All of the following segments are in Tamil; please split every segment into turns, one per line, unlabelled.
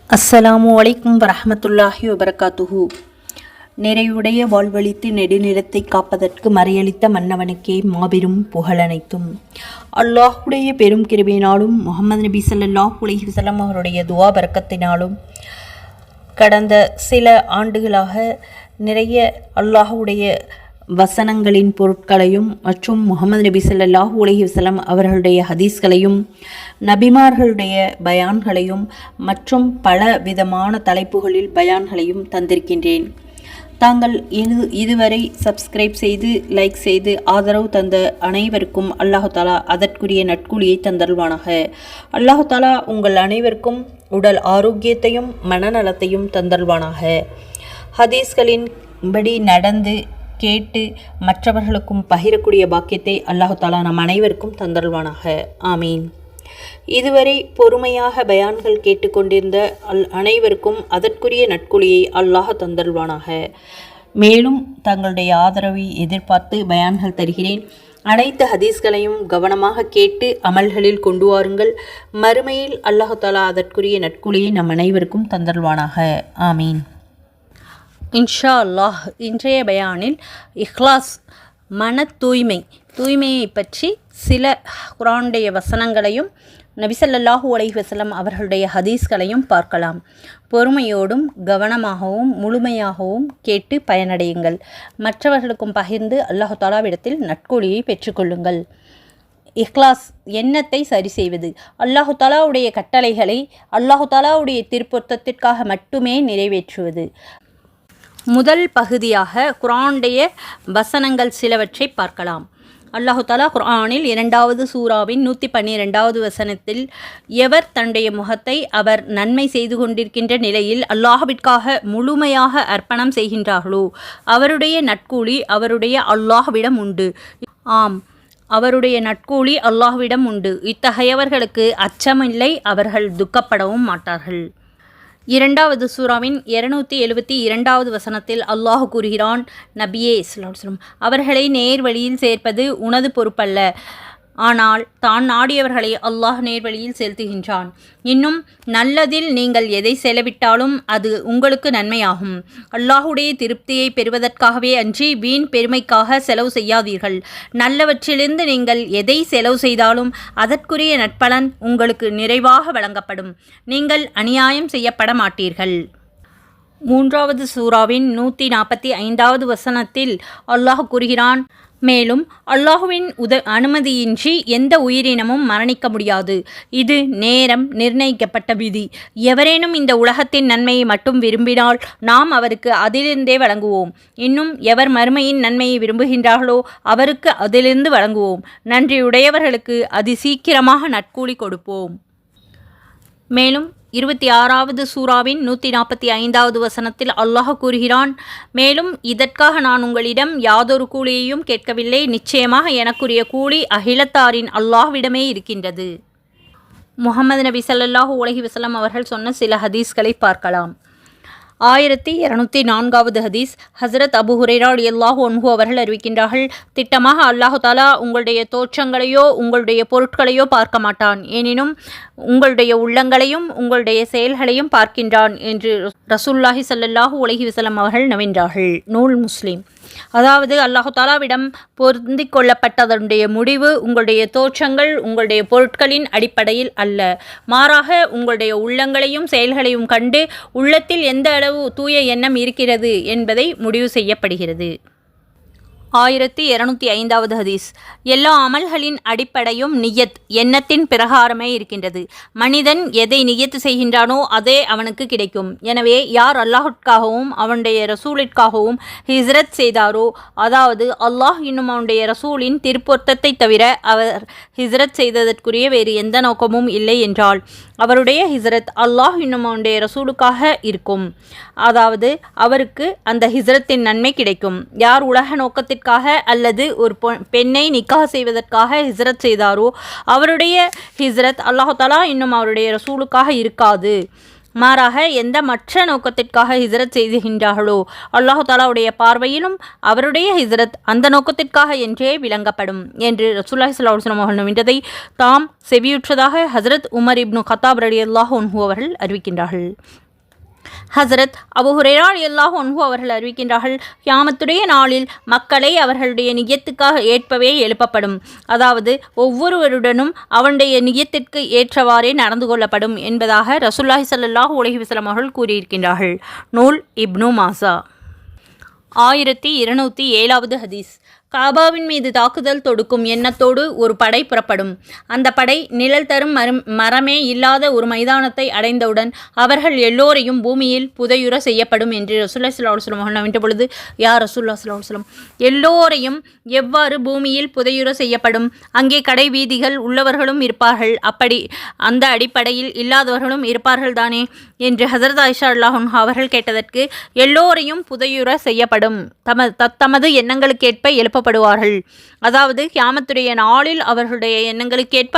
அஸ்ஸலாமு அலைக்கும் வரஹ்மத்துல்லாஹி வபரகாத்துஹு. நிறைவுடைய வாழ்வழித்து நெடுநிலத்தை காப்பதற்கு மறையளித்த மன்னவனுக்கே மாபெரும் புகழனைத்தும். அல்லாஹுடைய பெரும் கிருபையினாலும் முஹம்மது நபி ஸல்லல்லாஹு அலைஹி வஸல்லம் அவருடைய துஆ பரக்கத்தினாலும் கடந்த சில ஆண்டுகளாக நிறைய அல்லாஹுடைய வசனங்களின் பொருட்களையும் மற்றும் முஹம்மது நபி ஸல்லல்லாஹு அலைஹி வஸல்லம் அவர்களுடைய ஹதீஸ்களையும் நபிமார்களுடைய பயான்களையும் மற்றும் பல விதமான தலைப்புகளில் பயான்களையும் தந்திருக்கின்றேன். தாங்கள் இதுவரை சப்ஸ்கிரைப் செய்து லைக் செய்து ஆதரவு தந்த அனைவருக்கும் அல்லாஹு தாலா அதற்குரிய நட்கூலியை தந்தருள்வானாக. அல்லாஹு தாலா உங்கள் அனைவருக்கும் உடல் ஆரோக்கியத்தையும் மனநலத்தையும் தந்தருள்வானாக. ஹதீஸ்களின் படி நடந்து கேட்டு மற்றவர்களுக்கும் பகிரக்கூடிய பாக்கியத்தை அல்லாஹு தாலா நம் அனைவருக்கும் தந்தருள்வானாக. ஆமீன். இதுவரை பொறுமையாக பயான்கள் கேட்டுக்கொண்டிருந்த அனைவருக்கும் அதற்குரிய நட்கொலியை அல்லாஹ் தந்தருள்வானாக. மேலும் தங்களுடைய ஆதரவை எதிர்பார்த்து பயான்கள் தருகிறேன். அனைத்து ஹதீஸ்களையும் கவனமாக கேட்டு அமல்களில் கொண்டு வாருங்கள். மறுமையில் அல்லாஹு தாலா அதற்குரிய நட்கொலியை நம் அனைவருக்கும் தந்தருள்வானாக. ஆமீன். இன்ஷா அல்லாஹ் இன்றைய பயானில் இஹ்லாஸ் மன தூய்மையை பற்றி சில குர்ஆனுடைய வசனங்களையும் நபி ஸல்லல்லாஹு அலைஹி வஸல்லம் அவர்களுடைய ஹதீஸ்களையும் பார்க்கலாம். பொறுமையோடும் கவனமாகவும் முழுமையாகவும் கேட்டு பயனடையுங்கள். மற்றவர்களுக்கும் பகிர்ந்து அல்லாஹு தாலாவிடத்தில் நட்கொலியை பெற்றுக்கொள்ளுங்கள். இஹ்லாஸ் எண்ணத்தை சரி செய்வது. அல்லாஹு தாலாவுடைய கட்டளைகளை அல்லாஹு தாலாவுடைய திருப்பொருத்தத்திற்காக மட்டுமே நிறைவேற்றுவது. முதல் பகுதியாக குர்ஆனுடைய வசனங்கள் சிலவற்றை பார்க்கலாம். அல்லாஹு தாலா குர்ஆனில் 2வது சூராவின் 112வது வசனத்தில், எவர் தன்னுடைய முகத்தை அவர் நன்மை செய்து கொண்டிருக்கின்ற நிலையில் அல்லாஹ்விற்காக முழுமையாக அர்ப்பணம் செய்கின்றார்களோ அவருடைய நட்கூலி அவருடைய அல்லாஹ்விடம் உண்டு. ஆம், அவருடைய நட்கூலி அல்லாஹ்விடம் உண்டு. இத்தகையவர்களுக்கு அச்சமில்லை, அவர்கள் துக்கப்படவும் மாட்டார்கள். 2வது சூராவின் 272வது வசனத்தில் அல்லாஹ் கூறுகிறான், நபியே ஸல்லல்லாஹு அலைஹி வஸல்லம் அவர்களை நேர் வழியில் சேர்ப்பது உனது பொறுப்பல்ல, ஆனால் தான் நாடியவர்களை அல்லாஹ் நேர்வழியில் செலுத்துகின்றான். இன்னும் நல்லதில் நீங்கள் எதை செலவிட்டாலும் அது உங்களுக்கு நன்மையாகும். அல்லாஹுடைய திருப்தியை பெறுவதற்காகவே அன்றி வீண் பெருமைக்காக செலவு செய்யாதீர்கள். நல்லவற்றிலிருந்து நீங்கள் எதை செலவு செய்தாலும் அதற்குரிய நற்பலன் உங்களுக்கு நிறைவாக வழங்கப்படும். நீங்கள் அநியாயம் செய்யப்பட மாட்டீர்கள். 3வது சூராவின் 145வது வசனத்தில் அல்லாஹ் கூறுகிறான், மேலும் அல்லாஹுவின் அனுமதியின்றி எந்த உயிரினமும் மரணிக்க முடியாது. இது நேரம் நிர்ணயிக்கப்பட்ட விதி. எவரேனும் இந்த உலகத்தின் நன்மையை மட்டும் விரும்பினால் நாம் அவருக்கு அதிலிருந்தே வழங்குவோம். இன்னும் எவர் மறுமையின் நன்மையை விரும்புகின்றார்களோ அவருக்கு அதிலிருந்து வழங்குவோம். நன்றியுடையவர்களுக்கு அதிசீக்கிரமாக நட்கூலி கொடுப்போம். மேலும் 26வது சூராவின் 145வது வசனத்தில் அல்லாஹ் கூறுகிறான், மேலும் இதற்காக நான் உங்களிடம் யாதொரு கூலியையும் கேட்கவில்லை. நிச்சயமாக எனக்குரிய கூலி அகிலத்தாரின் அல்லாஹ்விடமே இருக்கின்றது. முஹம்மது நபி ஸல்லல்லாஹு அலைஹி வஸல்லம் அவர்கள் சொன்ன சில ஹதீஸ்களை பார்க்கலாம். 1204வது ஹதீஸ். ஹஸ்ரத் அபு ஹுரைரா ரலியல்லாஹு அன்ஹு அவர்கள் அறிவிக்கின்றார்கள், திட்டமாக அல்லாஹு தாலா உங்களுடைய தோற்றங்களையோ உங்களுடைய பொருட்களையோ பார்க்க மாட்டான், எனினும் உங்களுடைய உள்ளங்களையும் உங்களுடைய செயல்களையும் பார்க்கின்றான் என்று ரசூலுல்லாஹி ஸல்லல்லாஹு அலைஹி வஸல்லம் அவர்கள் நவின்றார்கள். நூல் முஸ்லிம். அதாவது அல்லாஹு தாலாவிடம் பொருந்திக் கொள்ளப்பட்டதனுடைய முடிவு உங்களுடைய தோற்றங்கள் உங்களுடைய பொருட்களின் அடிப்படையில் அல்ல, மாறாக உங்களுடைய உள்ளங்களையும் செயல்களையும் கண்டு உள்ளத்தில் எந்த அளவு தூய எண்ணம் இருக்கிறது என்பதை முடிவு செய்யப்படுகிறது. 1205வது ஹதீஸ். எல்லா அமல்களின் அடிப்படையும் நியத் எண்ணத்தின் பிரகாரமே இருக்கின்றது. மனிதன் எதை நியத்து செய்கின்றானோ அதே அவனுக்கு கிடைக்கும். எனவே யார் அல்லாஹ்விற்காகவும் அவனுடைய ரசூலிற்காகவும் ஹிஜ்ரத் செய்தாரோ, அதாவது அல்லாஹ் இன்னும் அவனுடைய ரசூலின் திருப்பொருத்தத்தை தவிர அவர் ஹிஜ்ரத் செய்ததற்குரிய வேறு எந்த நோக்கமும் இல்லை என்றால் அவருடைய ஹிஜ்ரத் அல்லாஹ் இன்னும் அவனுடைய ரசூலுக்காக இருக்கும். அதாவது அவருக்கு அந்த ஹிஜ்ரத்தின் நன்மை கிடைக்கும். யார் உலக நோக்கத்திற்காக அல்லது ஒரு பெண்ணை நிக்காஹ் செய்வதற்காக ஹிஜ்ரத் செய்தாரோ அவருடைய ஹிஜ்ரத் அல்லாஹ் தஆலா இன்னும் அவருடைய ரசூலுக்காக இருக்காது. மாறாக எந்த மற்ற நோக்கத்திற்காக ஹிஜ்ரத் செய்துகின்றார்களோ அல்லாஹு தாலாவுடைய பார்வையிலும் அவருடைய ஹிஜ்ரத் அந்த நோக்கத்திற்காக என்றே விளங்கப்படும் என்று ரசூலுல்லாஹி ஸல்லல்லாஹு அலைஹி வஸல்லம் நம்பியதை தாம் செவியுற்றதாக ஹஜ்ரத் உமர் இப்னு கத்தாப் ரலியல்லாஹு அன்ஹு அவர்கள் அறிவிக்கின்றார்கள். ஹசரத் அபூ ஹுரைரா ரலியல்லாஹு அன்ஹு அவர்கள் அறிவிக்கின்றார்கள், கியாமத்துடைய நாளில் மக்களை அவர்களுடைய நியத்துக்காக ஏற்பவே எழுப்பப்படும். அதாவது ஒவ்வொருவருடனும் அவனுடைய நியத்திற்கு ஏற்றவாறே நடந்து கொள்ளப்படும் என்பதாக ரசூலுல்லாஹி ஸல்லல்லாஹு அலைஹி வஸல்லம் அவர்கள் கூறியிருக்கின்றார்கள். நூல் இப்னு மாசா. 1207வது ஹதீஸ். காபாவின் மீது தாக்குதல் தொடுக்கும் எண்ணத்தோடு ஒரு படை புறப்படும். அந்த படை நிழல் தரும் மரமே இல்லாத ஒரு மைதானத்தை அடைந்தவுடன் அவர்கள் எல்லோரையும் பூமியில் புதையுற செய்யப்படும் என்று ரசூலுல்லாஹி ஸல்லல்லாஹு அலைஹி வஸல்லம் நம்பிட்ட பொழுது, யா ரசூலுல்லாஹி ஸல்லல்லாஹு அலைஹி வஸல்லம், எல்லோரையும் எவ்வாறு பூமியில் புதையுற செய்யப்படும்? அங்கே கடை வீதிகள் உள்ளவர்களும் இருப்பார்கள், அப்படி அந்த அடிப்படையில் இல்லாதவர்களும் இருப்பார்கள் தானே என்று ஹஸரத் ஆயிஷா ரலியல்லாஹு அன்ஹா அவர்கள் கேட்டதற்கு, எல்லோரையும் புதையுற செய்யப்படும், தமது எண்ணங்களுக்கேற்ப எழுப்பப்படுவார்கள். அதாவது கியாமத்துடைய நாளில் அவர்களுடைய எண்ணங்களுக்கேற்ப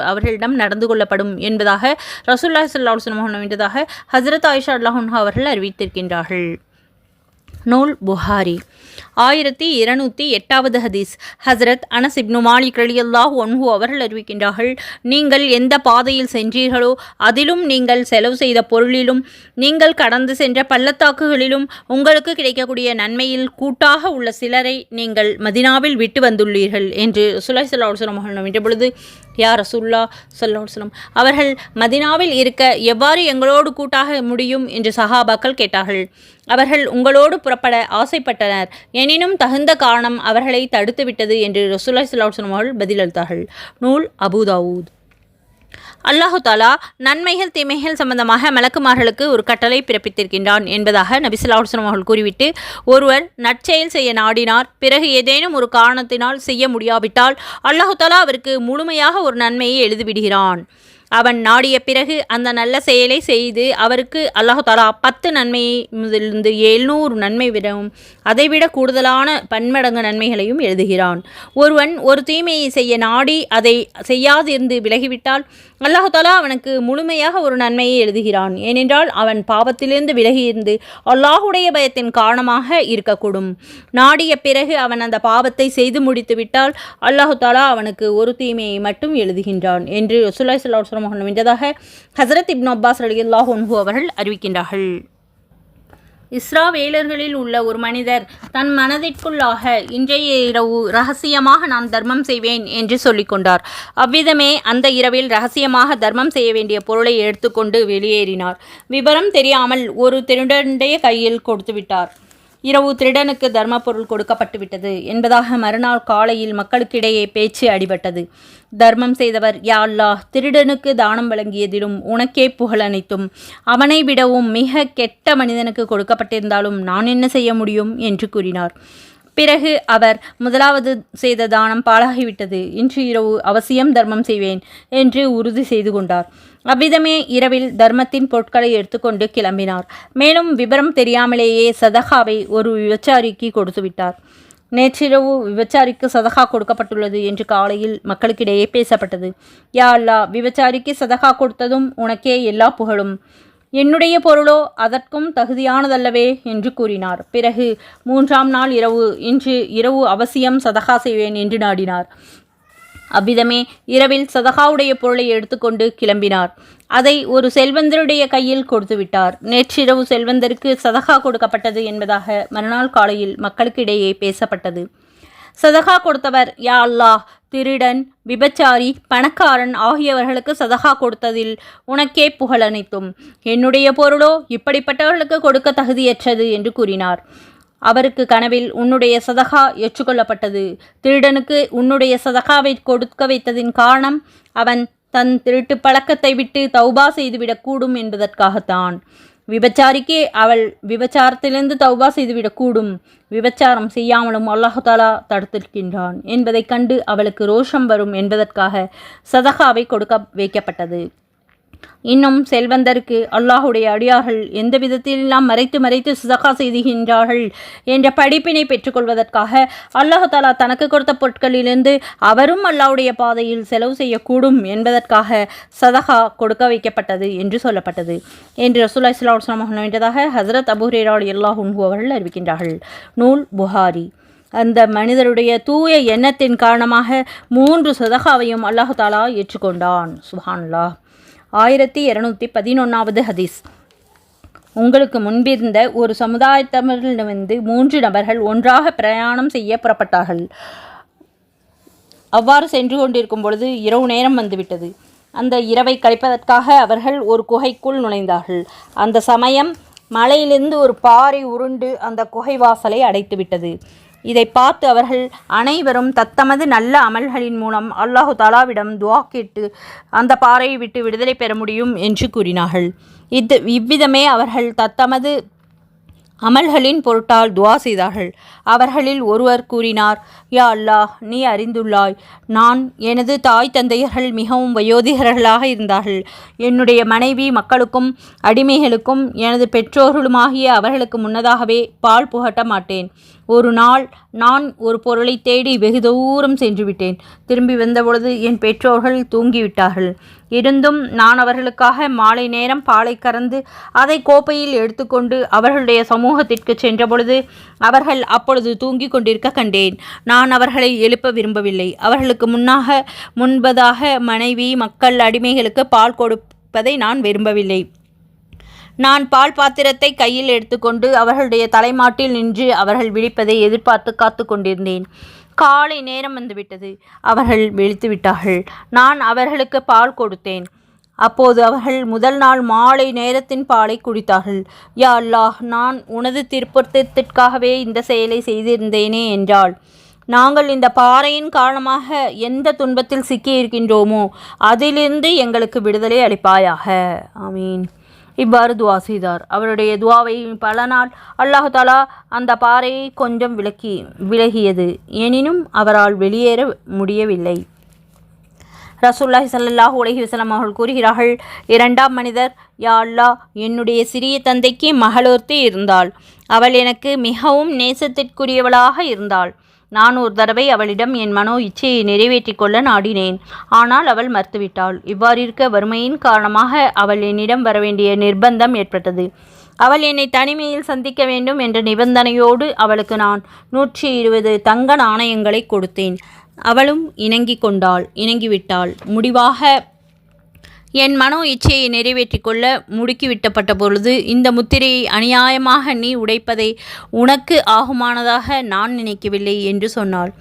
அவர்களிடம் நடந்து கொள்ளப்படும் என்பதாக ரசூலுல்லாஹி ஸல்லல்லாஹு அலைஹி வஸல்லம் நம்பியதாக ஹஸரத் ஆயிஷா ரலியல்லாஹு அன்ஹா அவர்கள் அறிவித்திருக்கின்றார்கள். நூல் புகாரி. 1208வது ஹதீஸ். ஹசரத் அனஸ் இப்னு மாலிக் ரலியல்லாஹு அன்ஹு அவர்கள் அறிவிக்கின்றார்கள், நீங்கள் எந்த பாதையில் சென்றீர்களோ அதிலும் நீங்கள் செலவு செய்த பொருளிலும் நீங்கள் கடந்து சென்ற பள்ளத்தாக்குகளிலும் உங்களுக்கு கிடைக்கக்கூடிய நன்மையில் கூட்டாக உள்ள சிலரை நீங்கள் மதினாவில் விட்டு வந்துள்ளீர்கள் என்று ரசூலுல்லாஹி ஸல்லல்லாஹு அலைஹி வஸல்லம் நம்பிட்ட பொழுது, யா ரசூலுல்லாஹ் ஸல்லல்லாஹு அலைஹி வஸல்லம், அவர்கள் மதினாவில் இருக்க எவ்வாறு எங்களோடு கூட்டாக முடியும் என்று சஹாபாக்கள் கேட்டார்கள். அவர்கள் உங்களோடு புறப்பட ஆசைப்பட்டனர், எனினும் தகுந்த காரணம் அவர்களை தடுத்துவிட்டது என்று ரசூலுல்லாஹி ஸல்லல்லாஹு அலைஹி வஸல்லம் அவர்கள் பதிலளித்தார்கள். நூல் அபூ தாவூத். அல்லாஹு தாலா நன்மைகள் தீமைகள் சம்பந்தமாக மலக்குமார்களுக்கு ஒரு கட்டளை பிறப்பித்திருக்கின்றான் என்பதாக நபி ஸல்லல்லாஹு அலைஹி வஸல்லம் அவர்கள் கூறிவிட்டு, ஒருவர் நற்செயல் செய்ய நாடினார், பிறகு ஏதேனும் ஒரு காரணத்தினால் செய்ய முடியாவிட்டால் அல்லாஹு தாலா அவருக்கு முழுமையாக ஒரு நன்மையை எழுதிவிடுகிறான். அவன் நாடிய பிறகு அந்த நல்ல செயலை செய்து அவருக்கு அல்லாஹு தாலா 10 நன்மையை முதலிருந்து 700 நன்மை விடவும் அதைவிட கூடுதலான பன்மடங்கு நன்மைகளையும் எழுதுகிறான். ஒருவன் ஒரு தீமையை செய்ய நாடி அதை செய்யாதிருந்து விலகிவிட்டால் அல்லாஹு தாலா அவனுக்கு முழுமையாக ஒரு நன்மையை எழுதுகிறான். ஏனென்றால் அவன் பாவத்திலிருந்து விலகியிருந்து அல்லாஹுடைய பயத்தின் காரணமாக இருக்கக்கூடும். நாடிய பிறகு அவன் அந்த பாவத்தை செய்து முடித்து விட்டால் அல்லாஹு தாலா அவனுக்கு ஒரு தீமையை மட்டும் எழுதுகின்றான் என்று ரசூலுல்லாஹி ஸல்லல்லாஹு அலைஹி வஸல்லம் வென்றதாக ஹஸரத் இப்னு அப்பாஸ் ரலியல்லாஹு அன்ஹு அவர்கள் அறிவிக்கின்றார்கள். இஸ்ராவேலர்களில் உள்ள ஒரு மனிதர் தன் மனதிற்குள்ளாக இன்றைய இரவு இரகசியமாக நான் தர்மம் செய்வேன் என்று சொல்லிக்கொண்டார். அவ்விதமே அந்த இரவில் இரகசியமாக தர்மம் செய்ய வேண்டிய பொருளை எடுத்துக்கொண்டு வெளியேறினார். விவரம் தெரியாமல் ஒரு திருடனுடைய கையில் கொடுத்துவிட்டார். இரவு திருடனுக்கு தர்ம பொருள் கொடுக்கப்பட்டு விட்டது என்பதாக மறுநாள் காலையில் மக்களுக்கிடையே பேச்சு அடிபட்டது. தர்மம் செய்தவர், யா அல்லாஹ், திருடனுக்கு தானம் வழங்கியதிலும் உனக்கே புகழ் அனைத்தும். அவனை விடவும் மிக கெட்ட மனிதனுக்கு கொடுக்கப்பட்டிருந்தாலும் நான் என்ன செய்ய முடியும் என்று கூறினார். பிறகு அவர், முதலாவது செய்த தானம் பாழாகிவிட்டது, இன்று இரவு அவசியம் தர்மம் செய்வேன் என்று உறுதி செய்து கொண்டார். அவ்விதமே இரவில் தர்மத்தின் பொருட்களை எடுத்துக்கொண்டு கிளம்பினார். மேலும் விபரம் தெரியாமலேயே சதகாவை ஒரு விபச்சாரிக்கு கொடுத்துவிட்டார். நேற்றிரவு விபச்சாரிக்கு சதகா கொடுக்கப்பட்டுள்ளது என்று காலையில் மக்களுக்கிடையே பேசப்பட்டது. யா அல்லாஹ், விபச்சாரிக்கு சதகா கொடுத்ததும் உனக்கே எல்லா புகழும், என்னுடைய பொருளோ அதற்கும் தகுதியானதல்லவே என்று கூறினார். பிறகு 3ஆம் நாள் இரவு, இன்று இரவு அவசியம் சதகா செய்வேன் என்று நாடினார். அவ்விதமே இரவில் சதகாவுடைய பொருளை எடுத்துக்கொண்டு கிளம்பினார். அதை ஒரு செல்வந்தருடைய கையில் கொடுத்துவிட்டார். நேற்றிரவு செல்வந்தருக்கு சதகா கொடுக்கப்பட்டது என்பதாக மறுநாள் காலையில் மக்களுக்கிடையே பேசப்பட்டது. சதகா கொடுத்தவர், யா அல்லாஹ், திருடன், விபச்சாரி, பணக்காரன் ஆகியவர்களுக்கு சதகா கொடுத்ததில் உனக்கே புகழ் அனைத்தும். என்னுடைய பொருளோ இப்படிப்பட்டவர்களுக்கு கொடுக்க தகுதியற்றது என்று கூறினார். அவருக்கு கனவில், உன்னுடைய சதகா ஏற்றுக்கொள்ளப்பட்டது. திருடனுக்கு உன்னுடைய சதகாவை கொடுக்க வைத்ததின் காரணம் அவன் தன் திருட்டு பழக்கத்தை விட்டு தௌபா செய்துவிடக்கூடும் என்பதற்காகத்தான். விபச்சாரிக்கு அவள் விபச்சாரத்திலிருந்து தௌபா செய்துவிடக்கூடும், விபச்சாரம் செய்யாமலும் அல்லாஹு தாலா தடுத்திருக்கின்றான் என்பதைக் கண்டு அவளுக்கு ரோஷம் வரும் என்பதற்காக சதகாவை கொடுக்க வைக்கப்பட்டது. இன்னும் செல்வந்தருக்கு அல்லாஹுடைய அடியார்கள் எந்த விதத்திலெல்லாம் மறைத்து சதகா செய்துகின்றார்கள் என்ற படிப்பினை பெற்றுக்கொள்வதற்காக அல்லாஹ் தஆலா தனக்கு கொடுத்த பொருட்களிலிருந்து அவரும் அல்லாஹுடைய பாதையில் செலவு செய்யக்கூடும் என்பதற்காக சதகா கொடுக்க வைக்கப்பட்டது என்று சொல்லப்பட்டது என்று ரசூலுல்லாஹி ஸல்லல்லாஹு அலைஹி வஸல்லம் சொன்னதாக ஹஸரத் அபூ ஹுரைரா ரலியல்லாஹு அன்ஹு அவர்கள் அறிவிக்கின்றார்கள். நூல் புகாரி. அந்த மனிதருடைய தூய எண்ணத்தின் காரணமாக 3 சதகாவையும் அல்லாஹ் தஆலா ஏற்றுக்கொண்டான். சுப்ஹானல்லாஹ். 1211வது ஹதீஸ். உங்களுக்கு முன்பிருந்த ஒரு சமுதாயத்தினரிடமிருந்து 3 நபர்கள் ஒன்றாக பிரயாணம் செய்ய புறப்பட்டார்கள். அவ்வாறு சென்று கொண்டிருக்கும் பொழுது இரவு நேரம் வந்துவிட்டது. அந்த இரவை கழிப்பதற்காக அவர்கள் ஒரு குகைக்குள் நுழைந்தார்கள். அந்த சமயம் மலையிலிருந்து ஒரு பாறை உருண்டு அந்த குகை வாசலை அடைத்துவிட்டது. இதை பார்த்து அவர்கள் அனைவரும் தத்தமது நல்ல அமல்களின் மூலம் அல்லாஹு தஆலாவிடம் துஆ கேட்டு அந்த பாறையை விட்டு விடுதலை பெற முடியும் என்று கூறினார்கள். இவ்விதமே அவர்கள் தத்தமது அமல்களின் பொருட்டால் துஆ செய்தார்கள். அவர்களில் ஒருவர் கூறினார், யா அல்லாஹ், நீ அறிந்துள்ளாய், நான் எனது தாய் தந்தையர்கள் மிகவும் வயோதிகர்களாக இருந்தார்கள். என்னுடைய மனைவி மக்களுக்கும் அடிமைகளுக்கும் எனது பெற்றோர்களுமாகிய அவர்களுக்கு முன்னதாகவே பால் புகட்ட மாட்டேன். ஒரு நாள் நான் ஒரு பொருளை தேடி வெகு தூரம் சென்று விட்டேன். திரும்பி வந்தபொழுது என் பெற்றோர்கள் தூங்கிவிட்டார்கள். இருந்தும் நான் அவர்களுக்காக மாலை நேரம் பாலை கறந்து அதை கோப்பையில் எடுத்துக்கொண்டு அவர்களுடைய சமூகத்திற்கு சென்றபொழுது அவர்கள் அப்பொழுது தூங்கி கொண்டிருக்க கண்டேன். நான் அவர்களை எழுப்ப விரும்பவில்லை. அவர்களுக்கு முன்பதாக மனைவி மக்கள் அடிமைகளுக்கு பால் கொடுப்பதை நான் விரும்பவில்லை. நான் பால் பாத்திரத்தை கையில் எடுத்துக்கொண்டு அவர்களுடைய தலைமாட்டில் நின்று அவர்கள் விழிப்பதை எதிர்பார்த்து காத்து கொண்டிருந்தேன். காலை நேரம் வந்துவிட்டது. அவர்கள் விழித்து விட்டார்கள். நான் அவர்களுக்கு பால் கொடுத்தேன். அப்போது அவர்கள் முதல் நாள் மாலை நேரத்தின் பாலை குடித்தார்கள். யா அல்லாஹ், நான் உனது திருப்பொருத்தத்திற்காகவே இந்த செயலை செய்திருந்தேனே என்றாள். நாங்கள் இந்த பாறையின் காரணமாக எந்த துன்பத்தில் சிக்கியிருக்கின்றோமோ அதிலிருந்து எங்களுக்கு விடுதலை அளிப்பாயாக. ஆமீன். இவ்வாறு துவா செய்தார். அவருடைய துவாவை பல நாள் அல்லாஹ் தஆலா அந்த பாறையை கொஞ்சம் விலகியது. எனினும் அவரால் வெளியேற முடியவில்லை. ரசூலுல்லாஹி ஸல்லல்லாஹு அலைஹி வஸல்லம் அவர்கள் கூறுகிறார்கள், 2ஆம் மனிதர், யா அல்லாஹ், என்னுடைய சிறிய தந்தைக்கு மகளொருத்தி இருந்தாள். அவள் எனக்கு மிகவும் நேசத்திற்குரியவளாக இருந்தாள். நான் ஒரு தடவை அவளிடம் என் மனோ இச்சையை நிறைவேற்றிக் கொள்ள நாடினேன். ஆனால் அவள் மறுத்துவிட்டாள். இவ்வாறிருக்க வறுமையின் காரணமாக அவள் என்னிடம் வரவேண்டிய நிர்பந்தம் ஏற்பட்டது. அவள் என்னை தனிமையில் சந்திக்க வேண்டும் என்ற நிபந்தனையோடு அவளுக்கு நான் 120 தங்க நாணயங்களை கொடுத்தேன். அவளும் இணங்கிவிட்டாள். முடிவாக என் மனோ இச்சையை நிறைவேற்றிக் கொள்ள முடுக்கிவிட்டப்பட்ட பொழுது இந்த முத்திரையை அநியாயமாக நீ உடைப்பதை உனக்கு ஆகுமானதாக நான் நினைக்கவில்லை என்று சொன்னாள்.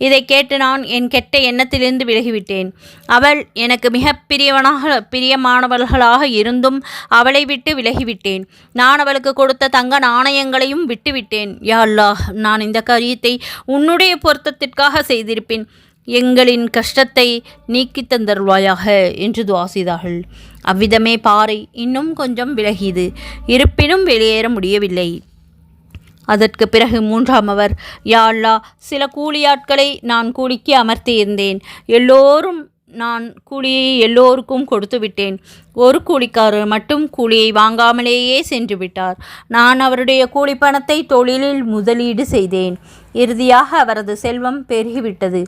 இதை கேட்டு நான் என் கெட்ட எண்ணத்திலிருந்து விலகிவிட்டேன். அவள் எனக்கு மிக பிரியமானவர்களாக இருந்தும் அவளை விட்டு விலகிவிட்டேன். நான் அவளுக்கு கொடுத்த தங்க நாணயங்களையும் விட்டுவிட்டேன். யா அல்லாஹ், நான் இந்த காரியத்தை உன்னுடைய பொருத்தத்திற்காக செய்திருப்பேன். எங்களின் கஷ்டத்தை நீக்கி தந்தருள்வாயாக என்று துஆ செய்தார்கள். அவ்விதமே பாறை இன்னும் கொஞ்சம் விலகியது. இருப்பினும் வெளியேற முடியவில்லை. அதற்கு பிறகு 3ஆம் அவர், யா அல்லாஹ், சில கூலியாட்களை நான் கூலிக்கு அமர்த்தியிருந்தேன். நான் கூலியை எல்லோருக்கும் கொடுத்து விட்டேன். ஒரு கூலிக்காரர் மட்டும் கூலியை வாங்காமலேயே சென்று விட்டார். நான் அவருடைய கூலி பணத்தை தொழிலில் முதலீடு செய்தேன். இறுதியாக அவரது செல்வம் பெருகிவிட்டது.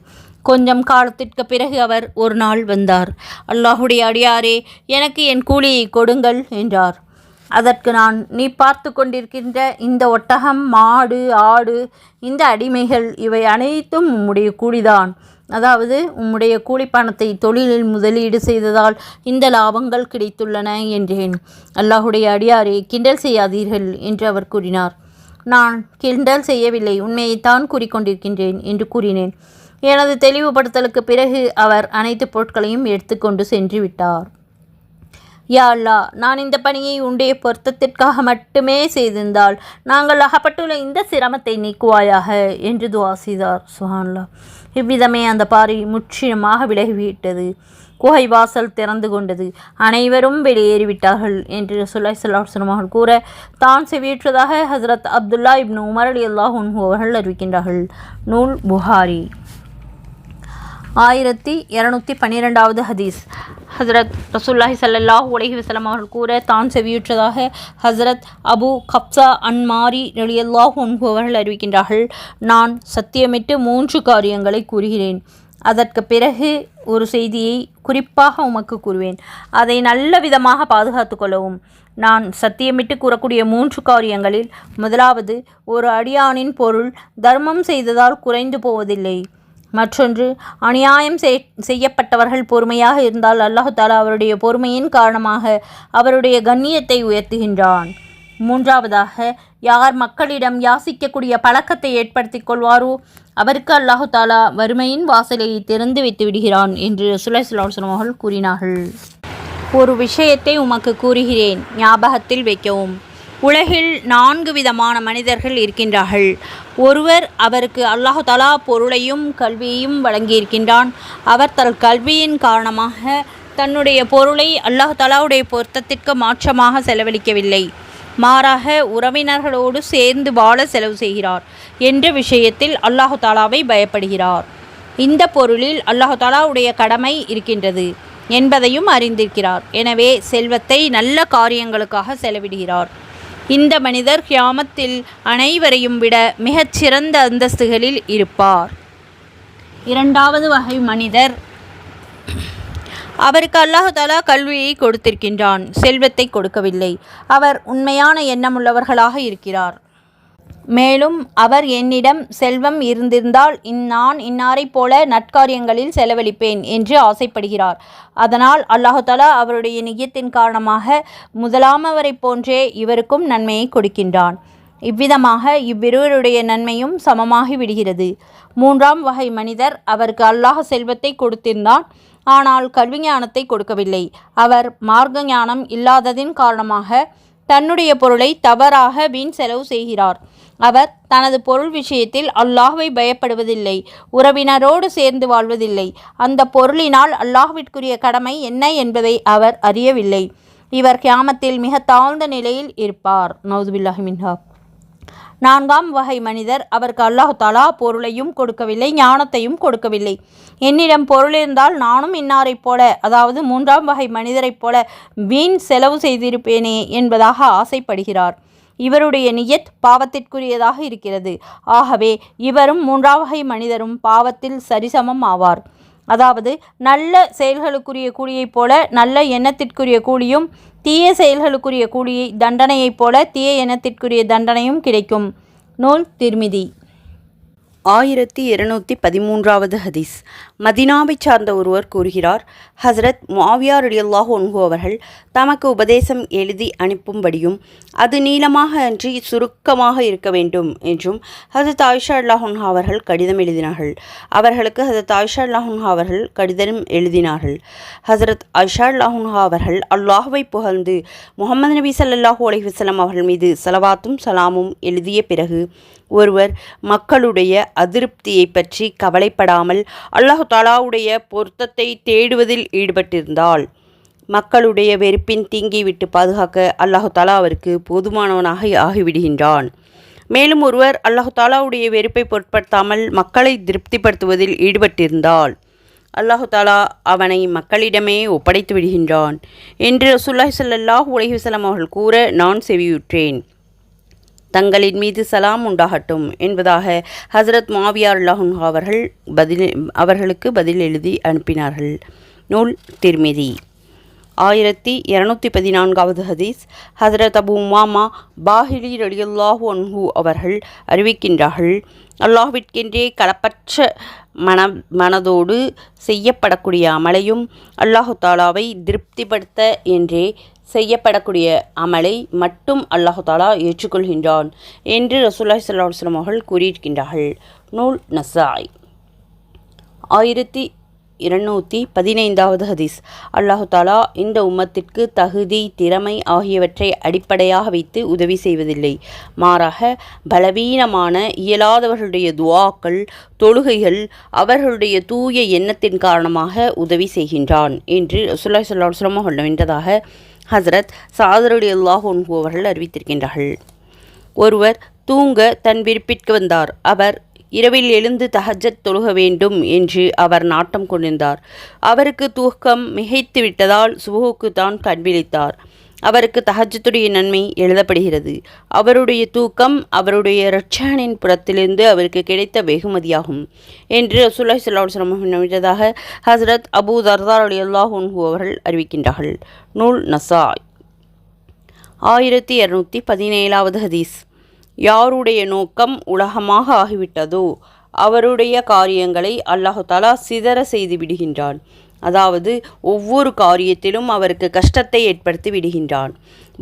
கொஞ்சம் காலத்திற்கு பிறகு அவர் ஒரு நாள் வந்தார். அல்லாஹுடைய அடியாரே, எனக்கு என் கூலியை கொடுங்கள் என்றார். அதற்கு நான், நீ பார்த்து கொண்டிருக்கின்ற இந்த ஒட்டகம், மாடு, ஆடு, இந்த அடிமைகள் இவை அனைத்தும் உம்முடைய கூலிதான். அதாவது உம்முடைய கூலி பணத்தை தொழிலில் முதலீடு செய்ததால் இந்த லாபங்கள் கிடைத்துள்ளன என்றேன். அல்லாஹுடைய அடியாரே, கிண்டல் செய்யாதீர்கள் என்று அவர் கூறினார். நான் கிண்டல் செய்யவில்லை, உண்மையைத்தான் கூறிக்கொண்டிருக்கின்றேன் என்று கூறினேன். எனது தெளிவுபடுத்தலுக்கு பிறகு அவர் அனைத்து பொருட்களையும் எடுத்துக்கொண்டு சென்று விட்டார். யா அல்லாஹ், நான் இந்த பணியை உன்னுடைய பொருத்தத்திற்காக மட்டுமே செய்திருந்தால் நாங்கள் அகப்பட்டுள்ள இந்த சிரமத்தை நீக்குவாயாக என்று துஆ செய்தார். சுப்ஹானல்லாஹ். இவ்விதமே அந்த பாறை முற்றிலுமாக விலகிவிட்டது. குகை வாசல் திறந்து கொண்டது. அனைவரும் வெளியேறிவிட்டார்கள் என்று ரசூலுல்லாஹி ஸல்லல்லாஹு அலைஹி வஸல்லம் அவர்கள் கூற, தான் செவியுற்றதாக ஹஸரத் அப்துல்லா இப்னு உமர் ரலியல்லாஹு அன்ஹு அவர்கள் அறிவிக்கின்றார்கள். நூல் புகாரி. 1212வது ஹதீஸ். ஹசரத் ரசூலுல்லாஹி ஸல்லல்லாஹு அலைஹி வஸல்லம் அவர்கள் கூற தான் செவியுற்றதாக ஹசரத் அபு கப்ஸா அன்மாரி ரலியல்லாஹு அன்ஹு அவர்கள் அறிவிக்கின்றார்கள். நான் சத்தியமிட்டு 3 காரியங்களை கூறுகிறேன். அதற்கு பிறகு ஒரு செய்தியை குறிப்பாக உமக்கு கூறுவேன். அதை நல்ல விதமாக பாதுகாத்து கொள்ளவும். நான் சத்தியமிட்டு கூறக்கூடிய 3 காரியங்களில் முதலாவது, ஒரு அடியானின் பொருள் தர்மம் செய்ததால் குறைந்து போவதில்லை. மற்றொன்று, அநியாயம் செய்யப்பட்டவர்கள் பொறுமையாக இருந்தால் அல்லாஹ் தஆலா அவருடைய பொறுமையின் காரணமாக அவருடைய கண்ணியத்தை உயர்த்துகின்றான். மூன்றாவதாக, யார் மக்களிடம் யாசிக்கக்கூடிய பழக்கத்தை ஏற்படுத்திக் கொள்வாரோ அவருக்கு அல்லாஹ் தஆலா வறுமையின் வாசலை திறந்து வைத்து விடுகிறான் என்று ரசூலுல்லாஹி ஸல்லல்லாஹு அலைஹி வஸல்லம் அவர்கள் கூறினார்கள். ஒரு விஷயத்தை உமக்கு கூறுகிறேன், ஞாபகத்தில் வைக்கவும். உலகில் 4 விதமான மனிதர்கள் இருக்கின்றார்கள். ஒருவர், அவருக்கு அல்லாஹ் தஆலா பொருளையும் கல்வியையும் வழங்கியிருக்கின்றான். அவர் தன் கல்வியின் காரணமாக தன்னுடைய பொருளை அல்லாஹ் தஆலாவுடைய பொருத்தத்திற்கு மாற்றமாக செலவழிக்கவில்லை, மாறாக உறவினர்களோடு சேர்ந்து வாழ செலவு செய்கிறார் என்ற விஷயத்தில் அல்லாஹ் தஆலாவை பயப்படுகிறார். இந்த பொருளில் அல்லாஹ் தஆலாவுடைய கடமை இருக்கின்றது என்பதையும் அறிந்திருக்கிறார். எனவே செல்வத்தை நல்ல காரியங்களுக்காக செலவிடுகிறார். இந்த மனிதர் கியாமத்தில் அனைவரையும் விட மிகச்சிறந்த அந்தஸ்துகளில் இருப்பார். இரண்டாவது வகை மனிதர், அவருக்கு அல்லாஹ் தஆலா கல்வியை கொடுத்திருக்கின்றான், செல்வத்தை கொடுக்கவில்லை. அவர் உண்மையான எண்ணமுள்ளவர்களாக இருக்கிறார். மேலும் அவர் என்னிடம் செல்வம் இருந்திருந்தால் நான் இன்னாரைப் போல நற்காரியங்களில் செலவழிப்பேன் என்று ஆசைப்படுகிறார். அதனால் அல்லாஹ் தஆலா அவருடைய நியத்தின் காரணமாக முதலாமவரைப் போன்றே இவருக்கும் நன்மையை கொடுக்கின்றான். இவ்விதமாக இவ்விருவருடைய நன்மையும் சமமாகி விடுகிறது. மூன்றாம் வகை மனிதர், அவருக்கு அல்லாஹ் செல்வத்தை கொடுத்திருந்தான், ஆனால் கல்வி ஞானத்தை கொடுக்கவில்லை. அவர் மார்க்க ஞானம் இல்லாததின் காரணமாக தன்னுடைய பொருளை தவறாக வீண் செலவு செய்கிறார். அவர் தனது பொருள் விஷயத்தில் அல்லாஹ்வை பயப்படுவதில்லை, உறவினரோடு சேர்ந்து வாழ்வதில்லை. அந்த பொருளினால் அல்லாஹ்விற்குரிய கடமை என்ன என்பதை அவர் அறியவில்லை. இவர் கியாமத்தில் மிக தாழ்ந்த நிலையில் இருப்பார். நவுதுபில்லாஹி மின்ஹா. நான்காம் வகை மனிதர், அவருக்கு அல்லாஹ் தஆலா பொருளையும் கொடுக்கவில்லை, ஞானத்தையும் கொடுக்கவில்லை. என்னிடம் பொருள் இருந்தால் நானும் இன்னாரைப் போல, அதாவது மூன்றாம் வகை மனிதரைப் போல வீண் செலவு செய்திருப்பேனே என்பதாக ஆசைப்படுகிறார். இவருடைய நியத் பாவத்திற்குரியதாக இருக்கிறது. ஆகவே இவரும் மூன்றாம் வகை மனிதரும் பாவத்தில் சரிசமம் ஆவார். அதாவது நல்ல செயல்களுக்குரிய கூலியைப் போல நல்ல எண்ணத்திற்குரிய கூலியும், தீய செயல்களுக்குரிய கூலியை தண்டனையைப் போல தீய எண்ணத்திற்குரிய தண்டனையும் கிடைக்கும். நூல் திர்மிதி.
1213வது ஹதீஸ். மதீனாவைச் சார்ந்த ஒருவர் கூறுகிறார், ஹசரத் முஆவியா ரலியல்லாஹு அன்ஹு அவர்கள் தமக்கு உபதேசம் எழுதி அனுப்பும்படியும் அது நீளமாக அன்றி சுருக்கமாக இருக்க வேண்டும் என்றும் ஹசரத் ஆயிஷா ரலியல்லாஹு அன்ஹா அவர்கள் கடிதம் எழுதினார்கள். அவர்களுக்கு ஹசரத் ஆயிஷா ரலியல்லாஹு அன்ஹா அவர்கள் கடிதம் எழுதினார்கள். ஹசரத் ஆயிஷா ரலியல்லாஹு அன்ஹா அவர்கள் அல்லாஹ்வை புகழ்ந்து முஹம்மது நபி ஸல்லல்லாஹு அலைஹி வஸல்லம் அவர்கள் மீது ஸலவாத்தும் சலாமும் எழுதிய பிறகு, ஒருவர் மக்களுடைய அதிருப்தியை பற்றி கவலைப்படாமல் அல்லாஹ் தஆலாவுடைய பொருத்தத்தை தேடுவதில் ஈடுபட்டிருந்தால், மக்களுடைய வெறுப்பின் தீங்கை விட்டு பாதுகாக்க அல்லாஹ் தஆலா அவருக்கு போதுமானவனாக ஆகிவிடுகின்றான். மேலும் ஒருவர் அல்லாஹ் தஆலாவுடைய வெறுப்பை பொருட்படுத்தாமல் மக்களை திருப்திப்படுத்துவதில் ஈடுபட்டிருந்தால் அல்லாஹ் தஆலா அவனை மக்களிடமே ஒப்படைத்து விடுகின்றான் என்று ரசூலுல்லாஹி ஸல்லல்லாஹு அலைஹி வஸல்லம் அவர்கள் கூற நான் செவியுற்றேன். தங்களின் மீது சலாம் உண்டாகட்டும் என்பதாக ஹசரத் முஆவியா ரலியல்லாஹு அன்ஹு அவர்களுக்கு பதில் எழுதி அனுப்பினார்கள். நூல் திர்மிதி. 1214வது ஹதீஸ். ஹசரத் அபு உமாமா பாஹிலி ரலியல்லாஹு அன்ஹு அவர்கள் அறிவிக்கின்றார்கள், அல்லாஹ்விற்கென்றே களப்பற்ற மனதோடு செய்யப்படக்கூடிய அமலையும் அல்லாஹு தஆலாவை திருப்திப்படுத்த என்றே செய்யப்படக்கூடிய அமலை மட்டும் அல்லாஹு தஆலா ஏற்றுக்கொள்கின்றான் என்று ரசூலுல்லாஹி ஸல்லல்லாஹு அலைஹி வஸல்லம் அவர்கள் கூறியிருக்கின்றார்கள். நூல் நசாய். 1215வது ஹதீஸ். அல்லாஹு தஆலா இந்த உம்மத்திற்கு தகுதி, திறமை ஆகியவற்றை அடிப்படையாக வைத்து உதவி செய்வதில்லை. மாறாக பலவீனமான இயலாதவர்களுடைய துஆக்கள், தொழுகைகள், அவர்களுடைய தூய எண்ணத்தின் காரணமாக உதவி செய்கின்றான் என்று ரசூலுல்லாஹி ஸல்லல்லாஹு அலைஹி வஸல்லம் அவர்கள் வென்றதாக ஹசரத் சஅத் ரலியல்லாஹு அன்ஹு அவர்கள் அறிவித்திருக்கின்றார்கள். ஒருவர் தூங்க தன் விருப்பிற்கு வந்தார். அவர் இரவில் எழுந்து தஹஜ்ஜத் தொழுக வேண்டும் என்று அவர் நாட்டம் கொண்டிருந்தார். அவருக்கு தூக்கம் மிகைத்து விட்டதால் சுபுகுக்கு தான் கண்விழித்தார். அவருக்கு தஹஜ்ஜுடைய நன்மை எழுதப்படுகிறது. அவருடைய தூக்கம் அவருடைய இரட்சகனின் புறத்திலிருந்து அவருக்கு கிடைத்த வெகுமதியாகும் என்று ரசூலுல்லாஹி ஸல்லல்லாஹு அலைஹி வஸல்லம் நம்பியதாக ஹஸ்ரத் அபூ தர்தா ரலியல்லாஹு அன்ஹு அவர்கள் அறிவிக்கின்றார்கள். நூல் நசாய். 1217வது ஹதீஸ். யாருடைய நோக்கம் உலகமாக ஆகிவிட்டதோ அவருடைய காரியங்களை அல்லாஹு தஆலா சிதற செய்து விடுகின்றான். அதாவது ஒவ்வொரு காரியத்திலும் அவருக்கு கஷ்டத்தை ஏற்படுத்தி விடுகின்றான்.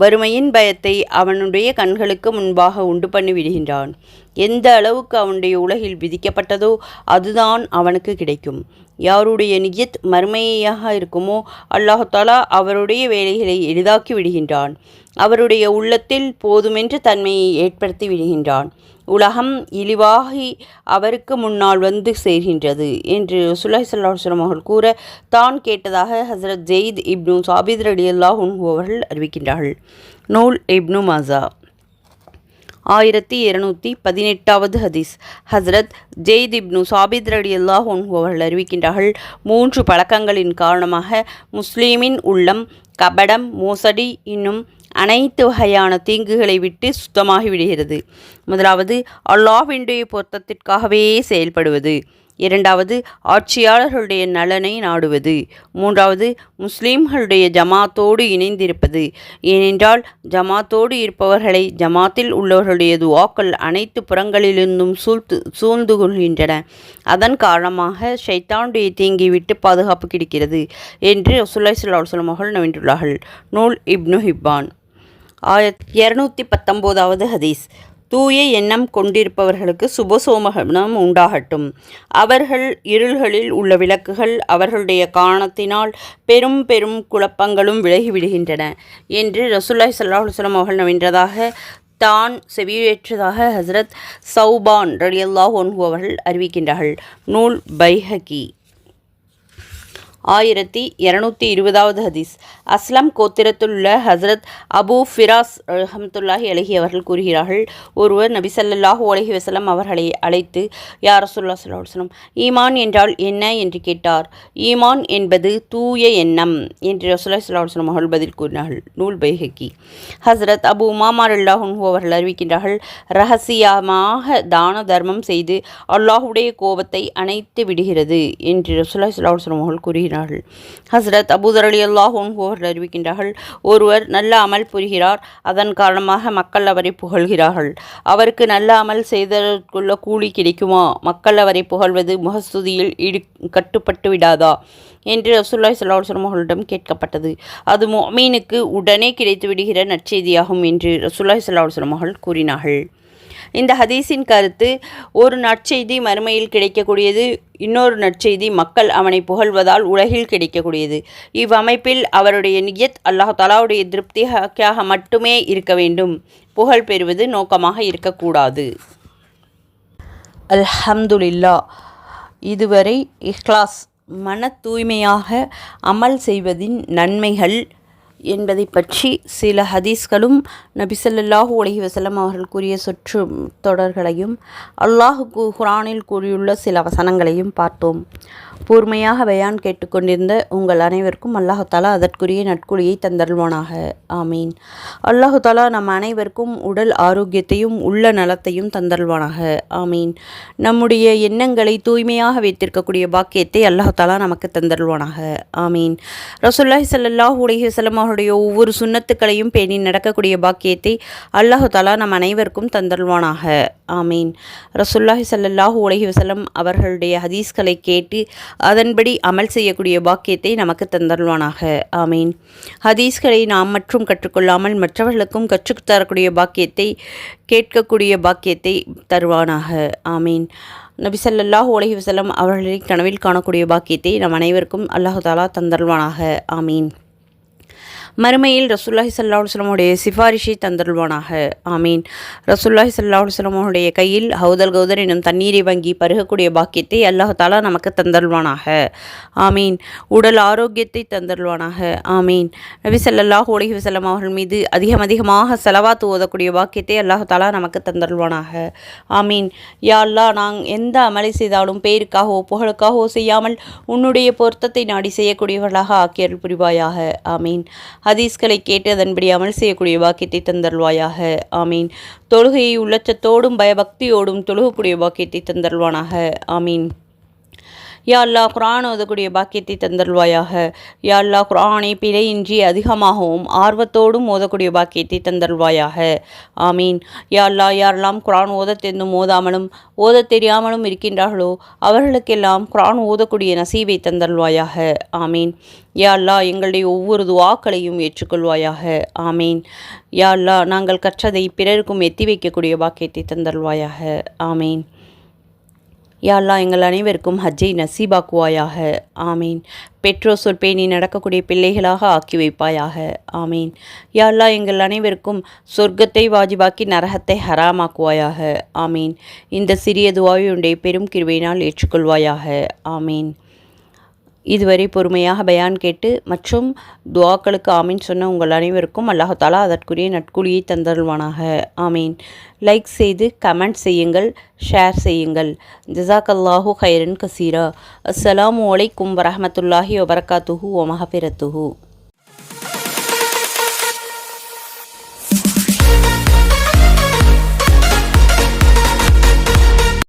வறுமையின் பயத்தை அவனுடைய கண்களுக்கு முன்பாக உண்டு பண்ணி விடுகின்றான். எந்த அளவுக்கு அவனுடைய உலகில் விதிக்கப்பட்டதோ அதுதான் அவனுக்கு கிடைக்கும். யாருடைய நியத் மர்மையாக இருக்குமோ அல்லாஹு தஆலா அவருடைய வேலைகளை எளிதாக்கி விடுகின்றான். அவருடைய உள்ளத்தில் போதுமென்ற தன்மையை ஏற்படுத்தி விடுகின்றான். உலகம் இழிவாகி அவருக்கு முன்னால் வந்து சேர்கின்றது என்று ரசூலுல்லாஹி ஸல்லல்லாஹு அலைஹி வஸல்லம் அவர்கள் கூற தான் கேட்டதாக ஹஸ்ரத் ஜெயித் இப்னு சாபித் ரலியல்லாஹு அன்ஹு அவர்கள் அறிவிக்கின்றார்கள். நூல் இப்னு மாஜா. 1218வது ஹதீஸ். ஹஸ்ரத் ஜெயித் இப்னு சாபித் ரலியல்லாஹு அன்ஹு அவர்கள் அறிவிக்கின்றார்கள். 3 பழக்கங்களின் காரணமாக முஸ்லீமின் உள்ளம் கபடம் மோசடி இன்னும் அனைத்து வகையான தீங்குகளை விட்டு சுத்தமாகி விடுகிறது. முதலாவது, அல்லாஹ்வினுடைய பொருத்தத்திற்காகவே செயல்படுவது. இரண்டாவது, ஆட்சியாளர்களுடைய நலனை நாடுவது. மூன்றாவது, முஸ்லீம்களுடைய ஜமாத்தோடு இணைந்திருப்பது. ஏனென்றால் ஜமாத்தோடு இருப்பவர்களை ஜமாத்தில் உள்ளவர்களுடைய துஆக்கள் அனைத்து புறங்களிலிருந்தும் சூழ்ந்து கொள்கின்றன. அதன் காரணமாக ஷைத்தானுடைய தீங்கை விட்டு பாதுகாப்பு கிடைக்கிறது என்று ரசூலுல்லாஹி ஸல்லல்லாஹு அலைஹி வஸல்லம் அவர்கள் நம்பியுள்ளார்கள். நூல் இப்னு ஹிப்பான். 1219வது ஹதீஸ். தூய எண்ணம் கொண்டிருப்பவர்களுக்கு சுபசோமனம் உண்டாகட்டும். அவர்கள் இருள்களில் உள்ள விளக்குகள் அவர்களுடைய காரணத்தினால் பெரும் பெரும் குழப்பங்களும் விலகிவிடுகின்றன என்று ரசூலுல்லாஹி ஸல்லல்லாஹு அலைஹி வஸல்லம் அவர்கள் நம்பியதாக தான் செவியேற்றதாக ஹஸ்ரத் சௌபான் ரலியல்லாஹு அன்ஹு அவர்கள் அறிவிக்கின்றார்கள். நூல் பைஹகி. 1220வது ஹதீஸ். அஸ்லம் கோத்திரத்திலுள்ள ஹஸ்ரத் அபூ ஃபிராஸ் ரஹ்மத்துல்லாஹி அலைஹி அவர்கள் கூறுகிறார்கள், ஒருவர் நபி ஸல்லல்லாஹு அலைஹி வஸல்லம் அவர்களை அழைத்து, யா ரசூலுல்லாஹி ஸல்லல்லாஹு அலைஹி வஸல்லம், ஈமான் என்றால் என்ன என்று கேட்டார். ஈமான் என்பது தூய எண்ணம் என்று ரசூலுல்லாஹி ஸல்லல்லாஹு அலைஹி வஸல்லம் அவர்கள் பதில் கூறினார்கள். நூல் பைஹகி. ஹஸ்ரத் அபூ உமாமா ரலியல்லாஹு அன்ஹு அவர்கள் அறிவிக்கின்றார்கள், ரகசியமாக தான தர்மம் செய்து அல்லாஹ்வுடைய கோபத்தை அணைத்து விடுகிறது என்று ரசூலுல்லாஹி ஸல்லல்லாஹு அலைஹி வஸல்லம் அவர்கள் கூறுகிறார்கள். ஹஸ்ரத் அபூ தர் ரலியல்லாஹு அன்ஹு அவர்கள் அறிவிக்கின்றார்கள், ஒருவர் நல்ல அமல் புரிகிறார். அதன் காரணமாக மக்கள் அவரை புகழ்கிறார்கள். அவருக்கு நல்ல அமல் செய்ததற்குள்ள கூலி கிடைக்குமா? மக்கள் அவரை புகழ்வது முகஸ்துதியில் கட்டுப்பட்டு விடாதா என்று ரசூலுல்லாஹி ஸல்லல்லாஹு அலைஹி வஸல்லம் அவர்களிடம் கேட்கப்பட்டது. அது முஃமினுக்கு உடனே கிடைத்து விடுகிற நற்செய்தியாகும் என்று ரசூலுல்லாஹி ஸல்லல்லாஹு அலைஹி வஸல்லம் அவர்கள் கூறினார்கள். இந்த ஹதீஸின் கருத்து, ஒரு நற்செய்தி மறுமையில் கிடைக்கக்கூடியது, இன்னொரு நற்செய்தி மக்கள் அவனை புகழ்வதால் உலகில் கிடைக்கக்கூடியது. இவ்வமைப்பில் அவருடைய நியத் அல்லாஹ் தஆலாவுடைய திருப்திக்காக மட்டுமே இருக்க வேண்டும். புகழ் பெறுவது நோக்கமாக இருக்கக்கூடாது. அல்ஹம்துலில்லாஹ். இதுவரை இஹ்லாஸ் மன தூய்மையாக அமல் செய்வதின் நன்மைகள் என்பதை பற்றி சில ஹதீஸ்களும் நபி ஸல்லல்லாஹு அலைஹி வஸல்லம் அவர்கள் கூறிய சொற்று தொடர்களையும் அல்லாஹ் குர்ஆனில் கூறியுள்ள சில வசனங்களையும் பார்த்தோம். பொறுமையாக பயான் கேட்டுக்கொண்டிருந்த உங்கள் அனைவருக்கும் அல்லாஹ் தஆலா அதற்குரிய நற்கூலியை தந்தருள்வானாக. ஆமீன். அல்லாஹ் தஆலா நம் அனைவருக்கும் உடல் ஆரோக்கியத்தையும் உள்ள நலத்தையும் தந்தருள்வானாக. ஆமீன். நம்முடைய எண்ணங்களை தூய்மையாக வைத்திருக்கக்கூடிய பாக்கியத்தை அல்லாஹ் தஆலா நமக்கு தந்தருள்வானாக. ஆமீன். ரசூலுல்லாஹி ஸல்லல்லாஹு அலைஹி வஸல்லம் அவருடைய ஒவ்வொரு சுன்னத்துக்களையும் பேணி நடக்கக்கூடிய பாக்கியத்தை அல்லாஹ் தஆலா நம் அனைவருக்கும் தந்தருள்வானாக. ஆமீன். ரசூலுல்லாஹி ஸல்லல்லாஹு அலைஹி வஸல்லம் அவர்களுடைய ஹதீஸ்களை கேட்டு அதன்படி அமல் செய்யக்கூடிய பாக்கியத்தை நமக்கு தந்தருள்வானாக. ஆமீன். ஹதீஸ்களை நாம் மற்றும் கற்றுக்கொள்ளாமல் மற்றவர்களுக்கும் கற்றுத்தரக்கூடிய பாக்கியத்தை, கேட்கக்கூடிய பாக்கியத்தை தருவானாக. ஆமீன். நபி ஸல்லல்லாஹு அலைஹி வஸல்லம் அவர்களை கனவில் காணக்கூடிய பாக்கியத்தை நம் அனைவருக்கும் அல்லாஹ் தஆலா தந்தருள்வானாக. ஆமீன். மறுமையில் ரசூலுல்லாஹி ஸல்லல்லாஹு அலைஹி வஸல்லமுடைய சிபாரிஷை தந்தருள்வானாக. ஆமீன். ரசூலுல்லாஹி ஸல்லல்லாஹு அலைஹி வஸல்லமுடைய கையில் ஹவுதல் கௌதர் எனும் தண்ணீரை வாங்கி பருகக்கூடிய பாக்கியத்தை அல்லாஹ் தஆலா நமக்கு தந்தருள்வானாக. ஆமீன். உடல் ஆரோக்கியத்தை தந்தருள்வானாக. ஆமீன். நபி ஸல்லல்லாஹு அலைஹி வஸல்லம் அவர்கள் மீது அதிகமாக ஸலவாத் ஓதக்கூடிய பாக்கியத்தை அல்லாஹ் தஆலா நமக்கு தந்தருள்வானாக. ஆமீன். யா அல்லாஹ், நாங்கள் எந்த அமலை செய்தாலும் பேருக்காகவோ புகழுக்காகவோ செய்யாமல் உன்னுடைய பொருத்தத்தை நாடி செய்யக்கூடியவர்களாக ஆக்கியருள் புரிவாயாக. ஆமீன். ஹதீஸ்களை கேட்டு அதன்படி அமல் செய்யக்கூடிய பாக்கியத்தை தந்தருள்வாயாக. ஆமீன். தொழுகையை உள்ளச்சத்தோடும் பயபக்தியோடும் தொழுகக்கூடிய பாக்கியத்தை தந்தருள்வானாக. ஆமீன். யா அல்லாஹ், குர்ஆன் ஓதக்கூடிய பாக்கியத்தை தந்தருள்வாயாக. யா அல்லாஹ், குர்ஆனை பிழையின்றி அதிகமாகவும் ஆர்வத்தோடும் ஓதக்கூடிய பாக்கியத்தை தந்தருள்வாயாக. ஆமீன். யா அல்லாஹ், யாரெல்லாம் குர்ஆன் ஓதத் தெரிந்தும் ஓதாமலும் ஓதத் தெரியாமலும் இருக்கின்றார்களோ அவர்களுக்கெல்லாம் குர்ஆன் ஓதக்கூடிய நசீபை தந்தருள்வாயாக. ஆமீன். யா அல்லாஹ், எங்களுடைய ஒவ்வொரு துஆக்களையும் ஏற்றுக்கொள்வாயாக. ஆமீன். யா அல்லாஹ், நாங்கள் கற்றதை பிறருக்கும் எத்தி வைக்கக்கூடிய பாக்கியத்தை தந்தருள்வாயாக. ஆமீன். யா அல்லாஹ், எங்கள் அனைவருக்கும் ஹஜ்ஜை நசீபாக்குவாயாக. ஆமீன். பெற்றோர் சொல் பேணி நடக்கக்கூடிய பிள்ளைகளாக ஆக்கி வைப்பாயாக. ஆமீன். யா அல்லாஹ், எங்கள் அனைவருக்கும் சொர்க்கத்தை வாஜிபாக்கி நரகத்தை ஹராமாக்குவாயாக. ஆமீன். இந்த சிறிய துஆவை உன்னுடைய பெரும் கிருபையினால் ஏற்றுக்கொள்வாயாக. ஆமீன். இதுவரை பொறுமையாக பயான் கேட்டு மற்றும் துஆக்களுக்கு ஆமீன் சொன்ன உங்கள் அனைவருக்கும் அல்லாஹ் தஆலா அதற்குரிய நட்கூலியை தந்தருள்வானாக. ஆமீன். லைக் செய்து கமெண்ட் செய்யுங்கள், ஷேர் செய்யுங்கள். ஜஸாக்கல்லாஹு ஹைரன் கசீரா. அஸ்ஸலாமு அலைக்கும் வரஹ்மத்துல்லாஹி வபரகாத்துஹு வ மஹ்ஃபிரத்துஹு.